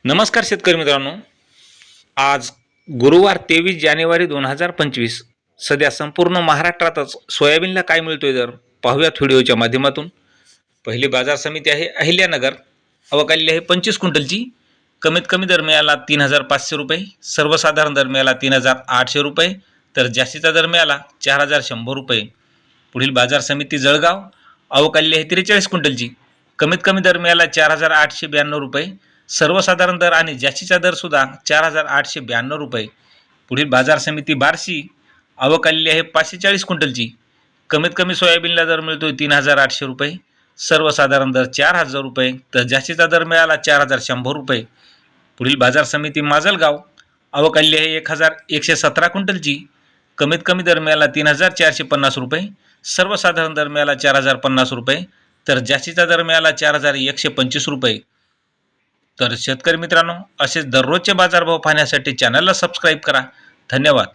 नमस्कार शेतकरी मित्रांनो, आज गुरुवार 23 जानेवारी 2025 सध्या संपूर्ण महाराष्ट्रातच सोयाबीनला काय मिळतोय दर पाहूयात व्हिडिओच्या माध्यमातून। पहिली बाजार समिती आहे अहिल्यानगर, आवक आलेली आहे 25 क्विंटलची। कमीत कमी दर मिळाला 3500 रुपये, सर्वसाधारण दर मिळाला 3800 रुपये, तर जास्तीचा दर मिळाला 4100 रुपये। पुढील बाजार समिती जळगाव, आवक आलेली आहे 43 क्विंटलची। कमीत कमी दर मिळाला 4892 रुपये, सर्वसाधारण दर आणि जास्तीचा दर सुद्धा 4892 रुपये। पुढील बाजार समिती बार्शी, आवक आलेली आहे 540 क्विंटलची। कमीत कमी सोयाबीनला दर मिळतोय 3800 रुपये, सर्वसाधारण दर 4000 रुपये, तर जास्तीचा दर मिळाला 4100 रुपये। पुढील बाजार समिती माजलगाव, आवक आलेली आहे 1117 क्विंटलची। कमीत कमी दर मिळाला 3450 रुपये, सर्वसाधारण दर मिळाला 4050 रुपये, तर जास्तीचा दर मिळाला 4125 रुपये। तर शेतकरी मित्रांनो, असेच दररोजचे बाजारभाव पाहण्यासाठी चॅनलला सबस्क्राईब करा। धन्यवाद।